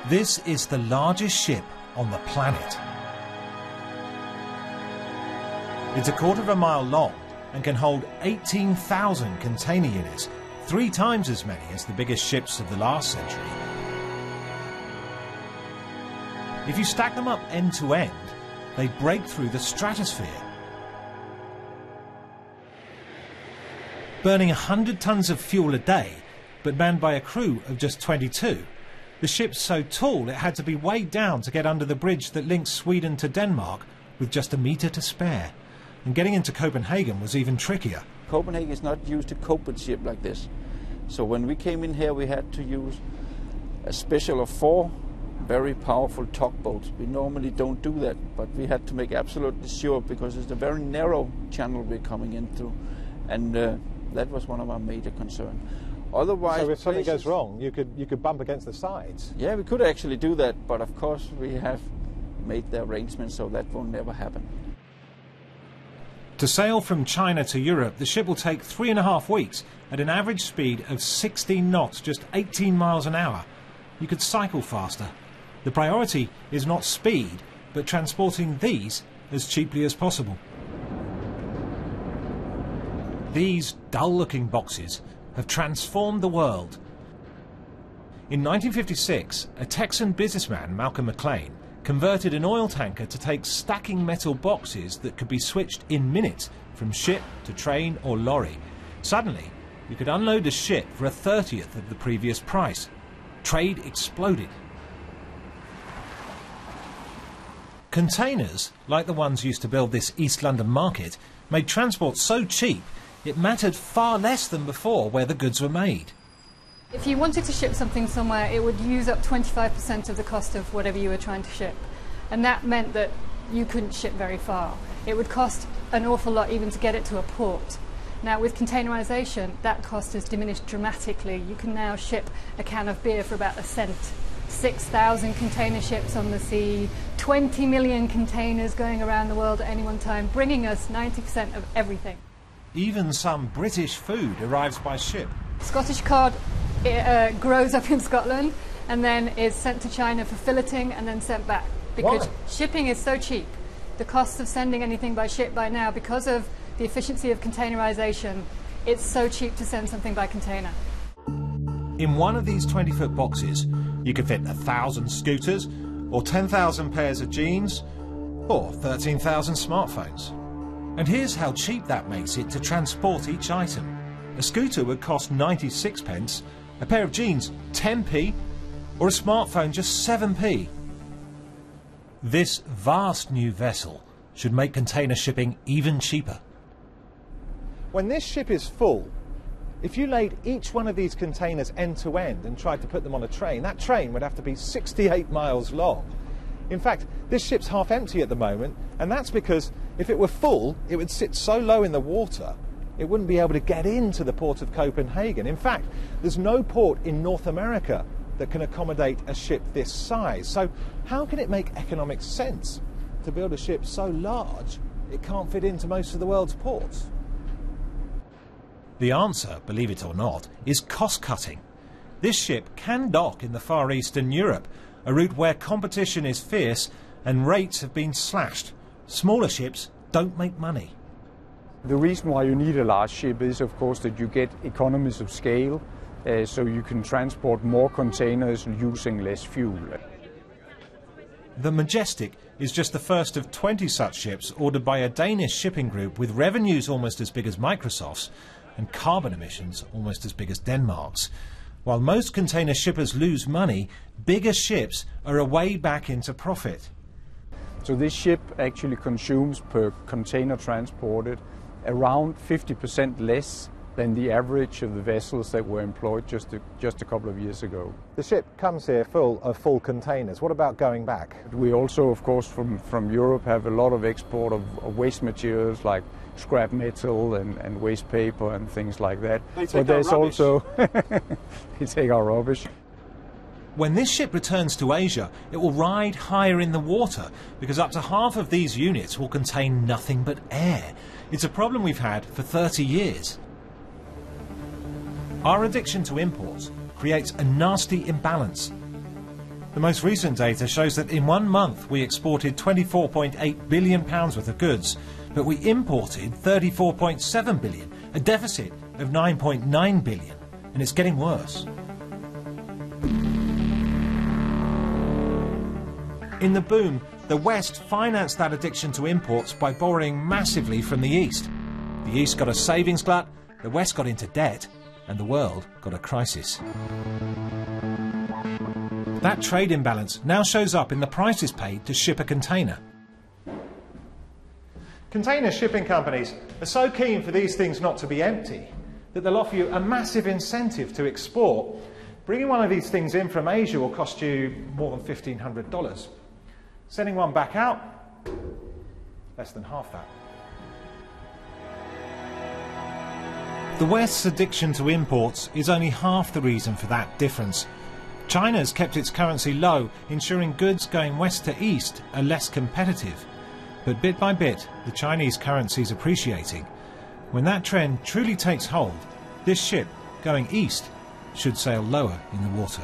This is the largest ship on the planet. It's 1/4 mile long and can hold 18,000 container units, 3 times as many as the biggest ships of the last century. If you stack them up end to end, they break through the stratosphere. Burning 100 tons of fuel a day, but manned by a crew of just 22. The ship's so tall it had to be weighed down to get under the bridge that links Sweden to Denmark with just a metre to spare. And getting into Copenhagen was even trickier. Copenhagen is not used to cope with ship like this. So when we came in here, we had to use a special of 4 very powerful tugboats. We normally don't do that, but we had to make absolutely sure because it's a very narrow channel we're coming into, and that was one of our major concerns. Otherwise, so if something goes wrong, you could bump against the sides. Yeah, we could actually do that, but of course we have made the arrangements so that will never happen. To sail from China to Europe, the ship will take 3.5 weeks at an average speed of 16 knots, just 18 miles an hour. You could cycle faster. The priority is not speed, but transporting these as cheaply as possible. These dull-looking boxes have transformed the world. In 1956, a Texan businessman, Malcolm McLean, converted an oil tanker to take stacking metal boxes that could be switched in minutes from ship to train or lorry. Suddenly, you could unload a ship for 1/30th of the previous price. Trade exploded. Containers, like the ones used to build this East London market, made transport so cheap it mattered far less than before where the goods were made. If you wanted to ship something somewhere, it would use up 25% of the cost of whatever you were trying to ship. And that meant that you couldn't ship very far. It would cost an awful lot even to get it to a port. Now with containerisation, that cost has diminished dramatically. You can now ship a can of beer for about 1 cent. 6,000 container ships on the sea, 20 million containers going around the world at any one time, bringing us 90% of everything. Even some British food arrives by ship. Scottish cod grows up in Scotland and then is sent to China for filleting and then sent back. Because shipping is so cheap. The cost of sending anything by ship by now, because of the efficiency of containerisation, it's so cheap to send something by container. In one of these 20-foot boxes, you could fit 1,000 scooters, or 10,000 pairs of jeans, or 13,000 smartphones. And here's how cheap that makes it to transport each item. A scooter would cost 96 pence, a pair of jeans 10p, or a smartphone just 7p. This vast new vessel should make container shipping even cheaper. When this ship is full, if you laid each one of these containers end to end and tried to put them on a train, that train would have to be 68 miles long. In fact, this ship's half empty at the moment, and that's because if it were full, it would sit so low in the water, it wouldn't be able to get into the port of Copenhagen. In fact, there's no port in North America that can accommodate a ship this size. So how can it make economic sense to build a ship so large it can't fit into most of the world's ports? The answer, believe it or not, is cost-cutting. This ship can dock in the Far East and Europe, a route where competition is fierce and rates have been slashed. Smaller ships don't make money. The reason why you need a large ship is, of course, that you get economies of scale, so you can transport more containers using less fuel. The Majestic is just the first of 20 such ships ordered by a Danish shipping group with revenues almost as big as Microsoft's and carbon emissions almost as big as Denmark's. While most container shippers lose money, bigger ships are a way back into profit. So this ship actually consumes per container transported around 50% less than the average of the vessels that were employed just a couple of years ago. The ship comes here full of full containers. What about going back? We also, of course, from Europe have a lot of export of waste materials like scrap metal and waste paper and things like that. But there's also they take our rubbish. When this ship returns to Asia, it will ride higher in the water because up to half of these units will contain nothing but air. It's a problem we've had for 30 years. Our addiction to imports creates a nasty imbalance. The most recent data shows that in 1 month we exported £24.8 billion worth of goods, but we imported £34.7 billion, a deficit of £9.9 billion, and it's getting worse. In the boom, the West financed that addiction to imports by borrowing massively from the East. The East got a savings glut, the West got into debt, and the world got a crisis. That trade imbalance now shows up in the prices paid to ship a container. Container shipping companies are so keen for these things not to be empty that they'll offer you a massive incentive to export. Bringing one of these things in from Asia will cost you more than $1,500. Sending one back out, less than half that. The West's addiction to imports is only half the reason for that difference. China's kept its currency low, ensuring goods going west to east are less competitive. But bit by bit, the Chinese currency is appreciating. When that trend truly takes hold, this ship going east should sail lower in the water.